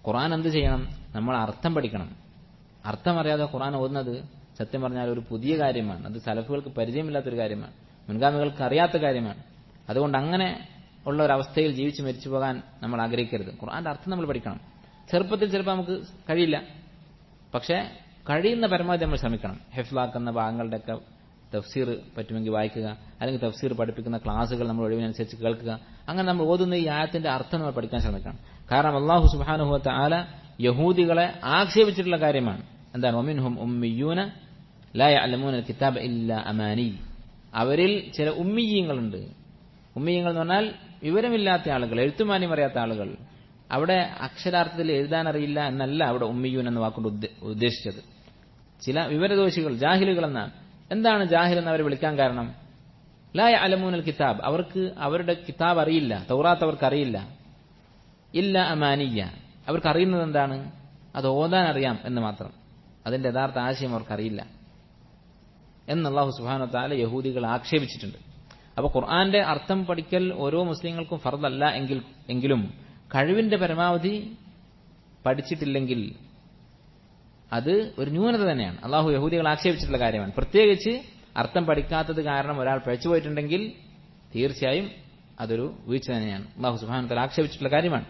ഖുർആൻ എന്ത് ചെയ്യണം? നമ്മൾ അർത്ഥം പഠിക്കണം. അർത്ഥം അറിയാതെ ഖുർആൻ ഓതുന്നത് സത്യം പറഞ്ഞാൽ ഒരു പുതിയ കാര്യമാണ്. അത് സലഫുകൾക്ക് പരിചയമില്ലാത്തൊരു കാര്യമാണ്, മുൻഗാമികൾക്ക് അറിയാത്ത കാര്യമാണ്. അതുകൊണ്ട് അങ്ങനെ ഉള്ള ഒരവസ്ഥയിൽ ജീവിച്ച് മരിച്ചു പോകാൻ നമ്മൾ ആഗ്രഹിക്കരുത്. ഖുർആന്റെ അർത്ഥം നമ്മൾ പഠിക്കണം. ചെറുപ്പത്തിൽ ചിലപ്പോൾ നമുക്ക് കഴിയില്ല, പക്ഷേ കഴിയുന്ന പരമാവധി നമ്മൾ ശ്രമിക്കണം. ഹിഫ്ലാക്കുന്ന ഭാഗങ്ങളുടെയൊക്കെ തഫ്സീർ പറ്റുമെങ്കിൽ വായിക്കുക, അല്ലെങ്കിൽ തഫ്സീർ പഠിപ്പിക്കുന്ന ക്ലാസുകൾ നമ്മൾ ഒഴിവിനനുസരിച്ച് കേൾക്കുക. അങ്ങനെ നമ്മൾ ഓതുന്ന ഈ ആയത്തിന്റെ അർത്ഥം നമ്മൾ പഠിക്കാൻ ശ്രമിക്കണം. കാരണം അല്ലാഹു സുബ്ഹാനഹു വ തആല യഹൂദികളെ ആക്ഷേപിച്ചിട്ടുള്ള കാര്യമാണ്. എന്താണ്? വമിൻഹും ഉമ്മിയൂന ലാ യഅലമൂനൽ കിതാബ ഇല്ലാ അമാനി. അവരിൽ ചില ഉമ്മിയീങ്ങളുണ്ട്. ഉമ്മിയീങ്ങൾ എന്ന് പറഞ്ഞാൽ വിവരമില്ലാത്ത ആളുകൾ, എഴുത്തുമാന്യം അറിയാത്ത ആളുകൾ. അവിടെ അക്ഷരാർത്ഥത്തിൽ എഴുതാൻ അറിയില്ല എന്നല്ല അവിടെ ഉമ്മിയൂൻ എന്ന വാക്കുകൊണ്ട് ഉദ്ദേശിച്ചത്. ചില വിവരദോഷികൾ, ജാഹിലുകൾ എന്നാണ്. എന്താണ് ജാഹിൽ എന്ന് അവരെ വിളിക്കാൻ കാരണം? ലാ യഅലമൂനൽ കിതാബ്, അവർക്ക് അവരുടെ കിതാബ് അറിയില്ല, തൗറാത്ത് അവർക്ക് അറിയില്ല. ഇല്ല അമാനിയ, അവർക്ക് അറിയുന്നത് എന്താണ്? അത് ഓതാൻ അറിയാം എന്ന് മാത്രം. അതിന്റെ യഥാർത്ഥ ആശയം അവർക്കറിയില്ല എന്ന് അല്ലാഹു സുബ്ഹാനഹു വ തആല യഹൂദികൾ ആക്ഷേപിച്ചിട്ടുണ്ട്. അപ്പോൾ ഖുർആന്റെ അർത്ഥം പഠിക്കൽ ഓരോ മുസ്ലിങ്ങൾക്കും ഫർദല്ല എങ്കിലും കഴിവിന്റെ പരമാവധി പഠിച്ചിട്ടില്ലെങ്കിൽ അത് ഒരു ന്യൂനത തന്നെയാണ്. അല്ലാഹു യഹൂദികൾ ആക്ഷേപിച്ചിട്ടുള്ള കാര്യമാണ്. പ്രത്യേകിച്ച് അർത്ഥം പഠിക്കാത്തത് കാരണം ഒരാൾ പിഴച്ചുപോയിട്ടുണ്ടെങ്കിൽ തീർച്ചയായും അതൊരു വീഴ്ച തന്നെയാണ്. അല്ലാഹു സുബ്ഹാനഹു വ തആല ആക്ഷേപിച്ചിട്ടുള്ള കാര്യമാണ്.